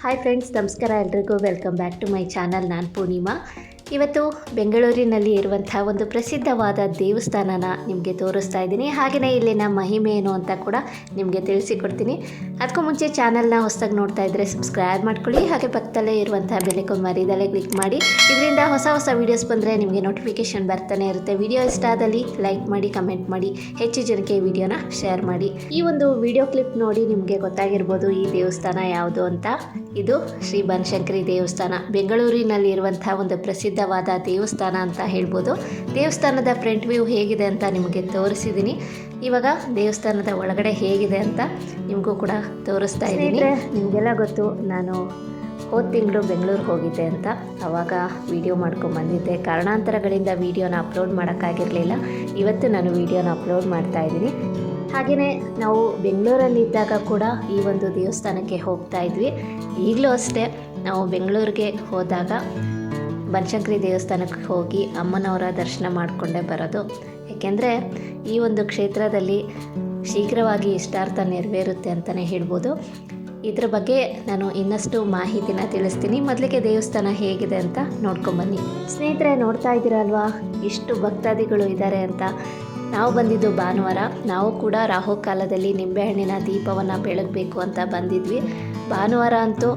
Hi friends, ನಮಸ್ಕಾರ ಎಲ್ರಿಗೂ. Welcome back to my channel. ನಾನು ಪೂರ್ಣಿಮಾ. ಇವತ್ತು ಬೆಂಗಳೂರಿನಲ್ಲಿ ಇರುವಂಥ ಒಂದು ಪ್ರಸಿದ್ಧವಾದ ದೇವಸ್ಥಾನನ ನಿಮಗೆ ತೋರಿಸ್ತಾ ಇದ್ದೀನಿ. ಹಾಗೆಯೇ ಇಲ್ಲಿನ ಮಹಿಮೆ ಏನು ಅಂತ ಕೂಡ ನಿಮಗೆ ತಿಳಿಸಿಕೊಡ್ತೀನಿ. ಅದಕ್ಕೂ ಮುಂಚೆ ಚಾನಲ್ನ ಹೊಸದಾಗಿ ನೋಡ್ತಾ ಇದ್ದರೆ ಸಬ್ಸ್ಕ್ರೈಬ್ ಮಾಡ್ಕೊಳ್ಳಿ. ಹಾಗೆ ಪಕ್ಕದಲ್ಲೇ ಇರುವಂಥ ಬೆಲ್ಲೈಕಾನ್ ಮರಿದಲ್ಲೇ ಕ್ಲಿಕ್ ಮಾಡಿ. ಇದರಿಂದ ಹೊಸ ವೀಡಿಯೋಸ್ ಬಂದರೆ ನಿಮಗೆ ನೋಟಿಫಿಕೇಷನ್ ಬರ್ತಾನೆ ಇರುತ್ತೆ. ವಿಡಿಯೋ ಇಷ್ಟ ಆದಲ್ಲಿ ಲೈಕ್ ಮಾಡಿ, ಕಮೆಂಟ್ ಮಾಡಿ, ಹೆಚ್ಚು ಜನಕ್ಕೆ ಈ ವಿಡಿಯೋನ ಶೇರ್ ಮಾಡಿ. ಈ ಒಂದು ವಿಡಿಯೋ ಕ್ಲಿಪ್ ನೋಡಿ ನಿಮಗೆ ಗೊತ್ತಾಗಿರ್ಬೋದು ಈ ದೇವಸ್ಥಾನ ಯಾವುದು ಅಂತ. ಇದು ಶ್ರೀ ಬನಶಂಕರಿ ದೇವಸ್ಥಾನ, ಬೆಂಗಳೂರಿನಲ್ಲಿ ಇರುವಂಥ ಒಂದು ಪ್ರಸಿದ್ಧವಾದ ದೇವಸ್ಥಾನ ಅಂತ ಹೇಳ್ಬೋದು. ದೇವಸ್ಥಾನದ ಫ್ರಂಟ್ ವ್ಯೂ ಹೇಗಿದೆ ಅಂತ ನಿಮಗೆ ತೋರಿಸಿದ್ದೀನಿ. ಇವಾಗ ದೇವಸ್ಥಾನದ ಒಳಗಡೆ ಹೇಗಿದೆ ಅಂತ ನಿಮಗೂ ಕೂಡ ತೋರಿಸ್ತಾ ಇದ್ದೀನಿ. ನಿಮಗೆಲ್ಲ ಗೊತ್ತು, ನಾನು ಹೋದ ತಿಂಗಳು ಬೆಂಗಳೂರಿಗೆ ಹೋಗಿದ್ದೆ ಅಂತ. ಆವಾಗ ವಿಡಿಯೋ ಮಾಡ್ಕೊಂಬಂದಿದ್ದೆ. ಕಾರಣಾಂತರಗಳಿಂದ ವಿಡಿಯೋನ ಅಪ್ಲೋಡ್ ಮಾಡೋಕ್ಕಾಗಿರಲಿಲ್ಲ. ಇವತ್ತು ನಾನು ವಿಡಿಯೋನ ಅಪ್ಲೋಡ್ ಮಾಡ್ತಾ ಇದ್ದೀನಿ. ಹಾಗೆಯೇ ನಾವು ಬೆಂಗಳೂರಲ್ಲಿದ್ದಾಗ ಕೂಡ ಈ ಒಂದು ದೇವಸ್ಥಾನಕ್ಕೆ ಹೋಗ್ತಾ ಇದ್ವಿ. ಈಗಲೂ ಅಷ್ಟೇ, ನಾವು ಬೆಂಗಳೂರಿಗೆ ಹೋದಾಗ ಬನಶಂಕರಿ ದೇವಸ್ಥಾನಕ್ಕೆ ಹೋಗಿ ಅಮ್ಮನವರ ದರ್ಶನ ಮಾಡಿಕೊಂಡೇ ಬರೋದು. ಏಕೆಂದರೆ ಈ ಒಂದು ಕ್ಷೇತ್ರದಲ್ಲಿ ಶೀಘ್ರವಾಗಿ ಇಷ್ಟಾರ್ಥ ನೆರವೇರುತ್ತೆ ಅಂತಲೇ ಹೇಳ್ಬೋದು. ಇದ್ರ ಬಗ್ಗೆ ನಾನು ಇನ್ನಷ್ಟು ಮಾಹಿತಿನ ತಿಳಿಸ್ತೀನಿ. ಮೊದಲಿಗೆ ದೇವಸ್ಥಾನ ಹೇಗಿದೆ ಅಂತ ನೋಡ್ಕೊಂಬನ್ನಿ. ಸ್ನೇಹಿತರೆ, ನೋಡ್ತಾ ಇದ್ದೀರಲ್ವಾ ಇಷ್ಟು ಭಕ್ತಾದಿಗಳು ಇದ್ದಾರೆ ಅಂತ. ನಾವು ಬಂದಿದ್ದು ಭಾನುವಾರ. ನಾವು ಕೂಡ ರಾಹುಕಾಲದಲ್ಲಿ ನಿಂಬೆಹಣ್ಣಿನ ದೀಪವನ್ನು ಬೆಳಗಬೇಕು ಅಂತ ಬಂದಿದ್ವಿ. ಭಾನುವಾರ ಅಂತೂ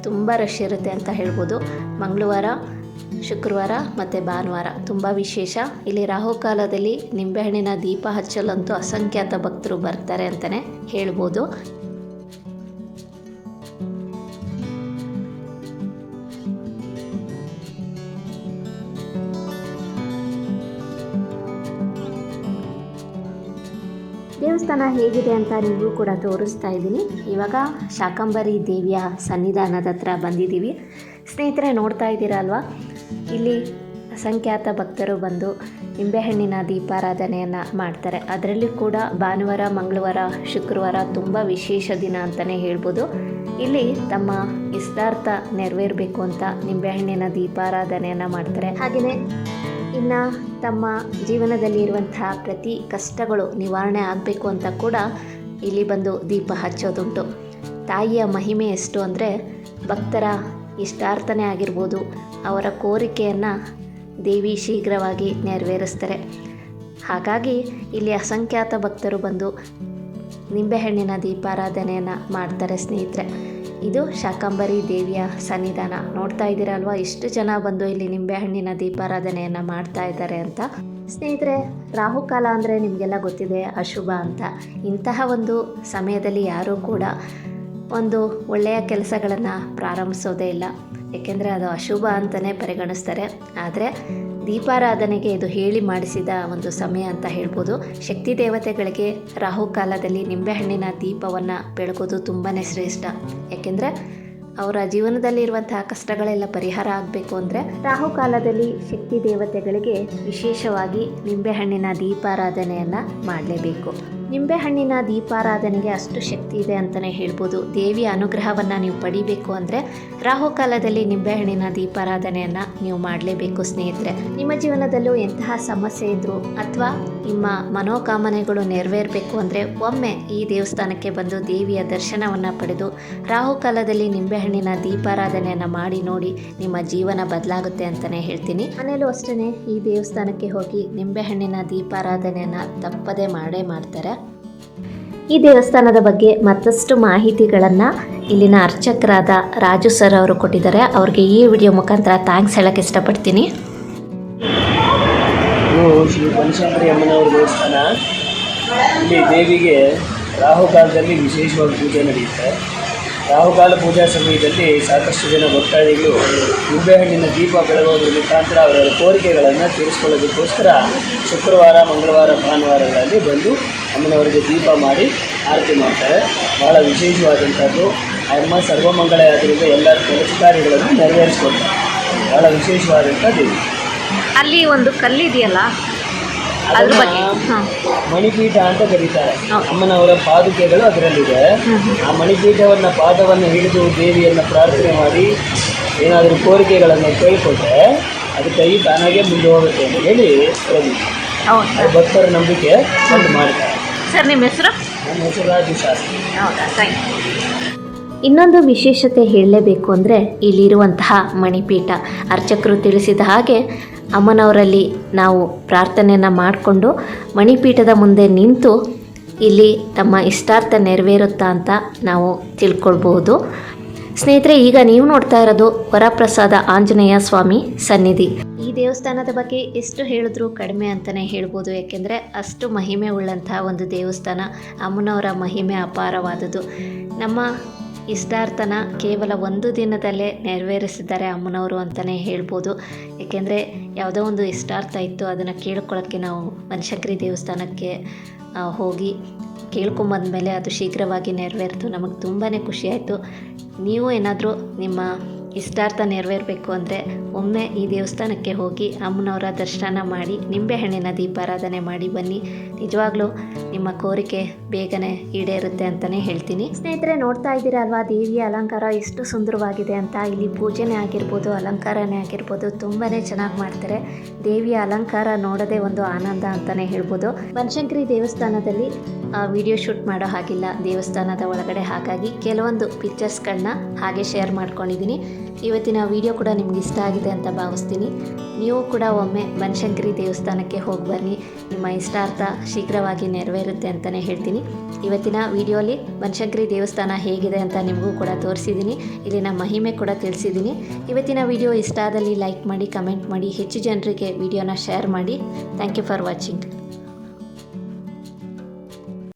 ತುಂಬ ರಶ್ ಇರುತ್ತೆ ಅಂತ ಹೇಳ್ಬೋದು. ಮಂಗಳವಾರ, ಶುಕ್ರವಾರ ಮತ್ತು ಭಾನುವಾರ ತುಂಬ ವಿಶೇಷ. ಇಲ್ಲಿ ರಾಹುಕಾಲದಲ್ಲಿ ನಿಂಬೆಹಣ್ಣಿನ ದೀಪ ಹಚ್ಚಲಂತೂ ಅಸಂಖ್ಯಾತ ಭಕ್ತರು ಬರ್ತಾರೆ ಅಂತಲೇ ಹೇಳ್ಬೋದು. ದೇವಸ್ಥಾನ ಹೇಗಿದೆ ಅಂತ ನಿಮಗೂ ಕೂಡ ತೋರಿಸ್ತಾ ಇದ್ದೀನಿ. ಇವಾಗ ಶಾಕಂಬರಿ ದೇವಿಯ ಸನ್ನಿಧಾನದ ಹತ್ರ ಬಂದಿದ್ದೀವಿ. ಸ್ನೇಹಿತರೆ, ನೋಡ್ತಾ ಇದ್ದೀರಲ್ವಾ, ಇಲ್ಲಿ ಅಸಂಖ್ಯಾತ ಭಕ್ತರು ಬಂದು ನಿಂಬೆಹಣ್ಣಿನ ದೀಪಾರಾಧನೆಯನ್ನು ಮಾಡ್ತಾರೆ. ಅದರಲ್ಲಿ ಕೂಡ ಭಾನುವಾರ, ಮಂಗಳವಾರ, ಶುಕ್ರವಾರ ತುಂಬ ವಿಶೇಷ ದಿನ ಅಂತಲೇ ಹೇಳ್ಬೋದು. ಇಲ್ಲಿ ತಮ್ಮ ಇಷ್ಟಾರ್ಥ ನೆರವೇರಬೇಕು ಅಂತ ನಿಂಬೆಹಣ್ಣಿನ ದೀಪಾರಾಧನೆಯನ್ನು ಮಾಡ್ತಾರೆ. ಹಾಗೆಯೇ ಇನ್ನು ತಮ್ಮ ಜೀವನದಲ್ಲಿ ಇರುವಂತಹ ಪ್ರತಿ ಕಷ್ಟಗಳು ನಿವಾರಣೆ ಆಗಬೇಕು ಅಂತ ಕೂಡ ಇಲ್ಲಿ ಬಂದು ದೀಪ ಹಚ್ಚೋದುಂಟು. ತಾಯಿಯ ಮಹಿಮೆ ಎಷ್ಟು ಅಂದರೆ, ಭಕ್ತರ ಇಷ್ಟಾರ್ಥನೇ ಆಗಿರ್ಬೋದು, ಅವರ ಕೋರಿಕೆಯನ್ನು ದೇವಿ ಶೀಘ್ರವಾಗಿ ನೆರವೇರಿಸ್ತಾರೆ. ಹಾಗಾಗಿ ಇಲ್ಲಿ ಅಸಂಖ್ಯಾತ ಭಕ್ತರು ಬಂದು ನಿಂಬೆಹಣ್ಣಿನ ದೀಪಾರಾಧನೆಯನ್ನು ಮಾಡ್ತಾರೆ. ಸ್ನೇಹಿತರೆ, ಇದು ಶಾಕಂಬರಿ ದೇವಿಯ ಸನ್ನಿಧಾನ. ನೋಡ್ತಾ ಇದ್ದೀರಲ್ವಾ ಎಷ್ಟು ಜನ ಬಂದು ಇಲ್ಲಿ ನಿಂಬೆಹಣ್ಣಿನ ದೀಪಾರಾಧನೆಯನ್ನು ಮಾಡ್ತಾ ಇದ್ದಾರೆ ಅಂತ. ಸ್ನೇಹಿತರೆ, ರಾಹುಕಾಲ ಅಂದರೆ ನಿಮಗೆಲ್ಲ ಗೊತ್ತಿದೆ, ಅಶುಭ ಅಂತ. ಇಂತಹ ಒಂದು ಸಮಯದಲ್ಲಿ ಯಾರೂ ಕೂಡ ಒಂದು ಒಳ್ಳೆಯ ಕೆಲಸಗಳನ್ನು ಪ್ರಾರಂಭಿಸೋದೇ ಇಲ್ಲ. ಏಕೆಂದರೆ ಅದು ಅಶುಭ ಅಂತಲೇ ಪರಿಗಣಿಸ್ತಾರೆ. ಆದರೆ ದೀಪಾರಾಧನೆಗೆ ಇದು ಹೇಳಿ ಮಾಡಿಸಿದ ಒಂದು ಸಮಯ ಅಂತ ಹೇಳ್ಬೋದು. ಶಕ್ತಿ ದೇವತೆಗಳಿಗೆ ರಾಹುಕಾಲದಲ್ಲಿ ನಿಂಬೆಹಣ್ಣಿನ ದೀಪವನ್ನು ಬೆಳಗೋದು ತುಂಬಾ ಶ್ರೇಷ್ಠ. ಏಕೆಂದರೆ ಅವರ ಜೀವನದಲ್ಲಿರುವಂತಹ ಕಷ್ಟಗಳೆಲ್ಲ ಪರಿಹಾರ ಆಗಬೇಕು ಅಂದರೆ ರಾಹುಕಾಲದಲ್ಲಿ ಶಕ್ತಿ ದೇವತೆಗಳಿಗೆ ವಿಶೇಷವಾಗಿ ನಿಂಬೆಹಣ್ಣಿನ ದೀಪಾರಾಧನೆಯನ್ನು ಮಾಡಲೇಬೇಕು. ನಿಂಬೆಹಣ್ಣಿನ ದೀಪಾರಾಧನೆಗೆ ಅಷ್ಟು ಶಕ್ತಿ ಇದೆ ಅಂತಲೇ ಹೇಳ್ಬೋದು. ದೇವಿಯ ಅನುಗ್ರಹವನ್ನು ನೀವು ಪಡಿಬೇಕು ಅಂದರೆ ರಾಹುಕಾಲದಲ್ಲಿ ನಿಂಬೆಹಣ್ಣಿನ ದೀಪಾರಾಧನೆಯನ್ನು ನೀವು ಮಾಡಲೇಬೇಕು. ಸ್ನೇಹಿತರೆ, ನಿಮ್ಮ ಜೀವನದಲ್ಲೂ ಎಂತಹ ಸಮಸ್ಯೆ ಇದ್ದರೂ ಅಥವಾ ನಿಮ್ಮ ಮನೋಕಾಮನೆಗಳು ನೆರವೇರಬೇಕು ಅಂದರೆ ಒಮ್ಮೆ ಈ ದೇವಸ್ಥಾನಕ್ಕೆ ಬಂದು ದೇವಿಯ ದರ್ಶನವನ್ನು ಪಡೆದು ರಾಹುಕಾಲದಲ್ಲಿ ನಿಂಬೆಹಣ್ಣಿನ ದೀಪಾರಾಧನೆಯನ್ನು ಮಾಡಿ ನೋಡಿ, ನಿಮ್ಮ ಜೀವನ ಬದಲಾಗುತ್ತೆ ಅಂತಲೇ ಹೇಳ್ತೀನಿ. ಮನೇಲೂ ಅಷ್ಟೇ ಈ ದೇವಸ್ಥಾನಕ್ಕೆ ಹೋಗಿ ನಿಂಬೆಹಣ್ಣಿನ ದೀಪಾರಾಧನೆಯನ್ನು ತಪ್ಪದೇ ಮಾಡ್ತಾರೆ. ಈ ದೇವಸ್ಥಾನದ ಬಗ್ಗೆ ಮತ್ತಷ್ಟು ಮಾಹಿತಿಗಳನ್ನು ಇಲ್ಲಿನ ಅರ್ಚಕರಾದ ರಾಜು ಸರ್ ಅವರು ಕೊಟ್ಟಿದ್ದಾರೆ. ಅವ್ರಿಗೆ ಈ ವಿಡಿಯೋ ಮುಖಾಂತರ ಥ್ಯಾಂಕ್ಸ್ ಹೇಳಕ್ಕೆ ಇಷ್ಟಪಡ್ತೀನಿ. ಶ್ರೀ ಬನಶಂಕರಿ ಅಮ್ಮನವರ ದೇವಸ್ಥಾನ. ಇಲ್ಲಿ ದೇವಿಗೆ ರಾಹುಕಾಲದಲ್ಲಿ ವಿಶೇಷವಾಗಿ ಪೂಜೆ ನಡೆಯುತ್ತೆ. ರಾಹುಕಾಲ ಪೂಜಾ ಸಮಯದಲ್ಲಿ ಸಾಕಷ್ಟು ಜನ ಭಕ್ತಾದಿಗಳು ನಿಂಬೆಹಣ್ಣಿನ ದೀಪ ಬೆಳಗೋದ್ರ ಮುಖಾಂತರ ಅವರ ಕೋರಿಕೆಗಳನ್ನು ತೀರಿಸ್ಕೊಳ್ಳೋದಕ್ಕೋಸ್ಕರ ಶುಕ್ರವಾರ, ಮಂಗಳವಾರ, ಭಾನುವಾರಗಳಲ್ಲಿ ಬಂದು ಅಮ್ಮನವರಿಗೆ ದೀಪ ಮಾಡಿ ಆರತಿ ಮಾಡ್ತಾರೆ. ಭಾಳ ವಿಶೇಷವಾದಂಥದ್ದು. ಅಮ್ಮ ಸರ್ವಮಂಗಳ ಆದ್ದರಿಂದ ಎಲ್ಲ ಕೆಲಸ ಕಾರ್ಯಗಳನ್ನು ನೆರವೇರಿಸ್ಕೊಡ್ತಾರೆ. ಭಾಳ ವಿಶೇಷವಾದಂಥ ದೇವಿ. ಅಲ್ಲಿ ಒಂದು ಕಲ್ಲಿದೆಯಲ್ಲ, ಮಣಿಪೀಠ ಅಂತ ಕರೀತಾರೆ. ಅಮ್ಮನವರ ಪಾದುಕೆಗಳು ಅದರಲ್ಲಿದೆ. ಆ ಮಣಿಪೀಠವನ್ನು ಪಾದವನ್ನು ಹಿಡಿದು ದೇವಿಯನ್ನು ಪ್ರಾರ್ಥನೆ ಮಾಡಿ ಏನಾದರೂ ಕೋರಿಕೆಗಳನ್ನು ಕೇಳಿಕೊಂಡ್ರೆ ಅದು ಕೈ ತಾನಾಗೆ ಮುಂದೆ ಹೋಗುತ್ತೆ ಅಂತ ಹೇಳಿ ಭಕ್ತರ ನಂಬಿಕೆ ಒಂದು ಮಾಡ್ತಾರೆ. ಸರ್, ನಿಮ್ಮ ಹೆಸರು? ನನ್ನ ಹೆಸರು ರಾಜು ಶಾಸ್ತ್ರಿ. ಹೌದಾ, ಥ್ಯಾಂಕ್ ಯು. ಇನ್ನೊಂದು ವಿಶೇಷತೆ ಹೇಳಲೇಬೇಕು ಅಂದರೆ ಇಲ್ಲಿರುವಂತಹ ಮಣಿಪೀಠ. ಅರ್ಚಕರು ತಿಳಿಸಿದ ಹಾಗೆ ಅಮ್ಮನವರಲ್ಲಿ ನಾವು ಪ್ರಾರ್ಥನೆಯನ್ನು ಮಾಡಿಕೊಂಡು ಮಣಿಪೀಠದ ಮುಂದೆ ನಿಂತು ಇಲ್ಲಿ ತಮ್ಮ ಇಷ್ಟಾರ್ಥ ನೆರವೇರುತ್ತಾ ಅಂತ ನಾವು ತಿಳ್ಕೊಳ್ಬಹುದು. ಸ್ನೇಹಿತರೆ, ಈಗ ನೀವು ನೋಡ್ತಾ ಇರೋದು ವರಪ್ರಸಾದ ಆಂಜನೇಯ ಸ್ವಾಮಿ ಸನ್ನಿಧಿ. ಈ ದೇವಸ್ಥಾನದ ಬಗ್ಗೆ ಎಷ್ಟು ಹೇಳಿದ್ರೂ ಕಡಿಮೆ ಅಂತಲೇ ಹೇಳ್ಬೋದು. ಯಾಕೆಂದರೆ ಅಷ್ಟು ಮಹಿಮೆ ಉಳ್ಳಂತಹ ಒಂದು ದೇವಸ್ಥಾನ. ಅಮ್ಮನವರ ಮಹಿಮೆ ಅಪಾರವಾದುದು. ನಮ್ಮ ಇಷ್ಟಾರ್ಥನ ಕೇವಲ ಒಂದು ದಿನದಲ್ಲೇ ನೆರವೇರಿಸಿದ್ದಾರೆ ಅಮ್ಮನವರು ಅಂತಲೇ ಹೇಳ್ಬೋದು. ಏಕೆಂದರೆ ಯಾವುದೋ ಒಂದು ಇಷ್ಟಾರ್ಥ ಇತ್ತು, ಅದನ್ನು ಕೇಳ್ಕೊಳ್ಳೋಕ್ಕೆ ನಾವು ಬನಶಂಕರಿ ದೇವಸ್ಥಾನಕ್ಕೆ ಹೋಗಿ ಕೇಳ್ಕೊಂಬಂದಮೇಲೆ ಅದು ಶೀಘ್ರವಾಗಿ ನೆರವೇರಿತು. ನಮಗೆ ತುಂಬಾ ಖುಷಿಯಾಯಿತು. ನೀವು ಏನಾದರೂ ನಿಮ್ಮ ಇಷ್ಟಾರ್ಥ ನೆರವೇರಬೇಕು ಅಂದರೆ ಒಮ್ಮೆ ಈ ದೇವಸ್ಥಾನಕ್ಕೆ ಹೋಗಿ ಅಮ್ಮನವರ ದರ್ಶನ ಮಾಡಿ ನಿಂಬೆಹಣ್ಣಿನ ದೀಪಾರಾಧನೆ ಮಾಡಿ ಬನ್ನಿ. ನಿಜವಾಗ್ಲೂ ನಿಮ್ಮ ಕೋರಿಕೆ ಬೇಗನೆ ಈಡೇರುತ್ತೆ ಅಂತಲೇ ಹೇಳ್ತೀನಿ. ಸ್ನೇಹಿತರೆ, ನೋಡ್ತಾ ಇದ್ದೀರಾ ಅಲ್ವಾ ದೇವಿಯ ಅಲಂಕಾರ ಎಷ್ಟು ಸುಂದರವಾಗಿದೆ ಅಂತ. ಇಲ್ಲಿ ಪೂಜೆನೇ ಆಗಿರ್ಬೋದು, ಅಲಂಕಾರನೇ ಆಗಿರ್ಬೋದು, ತುಂಬಾ ಚೆನ್ನಾಗಿ ಮಾಡ್ತಾರೆ. ದೇವಿಯ ಅಲಂಕಾರ ನೋಡೋದೇ ಒಂದು ಆನಂದ ಅಂತಲೇ ಹೇಳ್ಬೋದು. ಬನಶಂಕರಿ ದೇವಸ್ಥಾನದಲ್ಲಿ ವಿಡಿಯೋ ಶೂಟ್ ಮಾಡೋ ಹಾಗಿಲ್ಲ ದೇವಸ್ಥಾನದ ಒಳಗಡೆ, ಹಾಗಾಗಿ ಕೆಲವೊಂದು ಪಿಕ್ಚರ್ಸ್ಗಳನ್ನ ಹಾಗೆ ಶೇರ್ ಮಾಡ್ಕೊಂಡಿದ್ದೀನಿ. ಇವತ್ತಿನ ವಿಡಿಯೋ ಕೂಡ ನಿಮ್ಗೆ ಇಷ್ಟ ಆಗಿದೆ ಅಂತ ಭಾವಿಸ್ತೀನಿ. ನೀವು ಕೂಡ ಒಮ್ಮೆ ಬನಶಂಕರಿ ದೇವಸ್ಥಾನಕ್ಕೆ ಹೋಗಿ ಬನ್ನಿ, ನಿಮ್ಮ ಇಷ್ಟಾರ್ಥ ಶೀಘ್ರವಾಗಿ ನೆರವೇರುತ್ತೆ ಅಂತಲೇ ಹೇಳ್ತೀನಿ. ಇವತ್ತಿನ ವಿಡಿಯೋಲಿ ಬನಶಂಕರಿ ದೇವಸ್ಥಾನ ಹೇಗಿದೆ ಅಂತ ನಿಮಗೂ ಕೂಡ ತೋರಿಸಿದ್ದೀನಿ, ಇಲ್ಲಿನ ಮಹಿಮೆ ಕೂಡ ತಿಳಿಸಿದ್ದೀನಿ. ಇವತ್ತಿನ ವಿಡಿಯೋ ಇಷ್ಟ ಆದಲ್ಲಿ ಲೈಕ್ ಮಾಡಿ, ಕಮೆಂಟ್ ಮಾಡಿ, ಹೆಚ್ಚು ಜನರಿಗೆ ವಿಡಿಯೋನ ಶೇರ್ ಮಾಡಿ. Thank you for watching.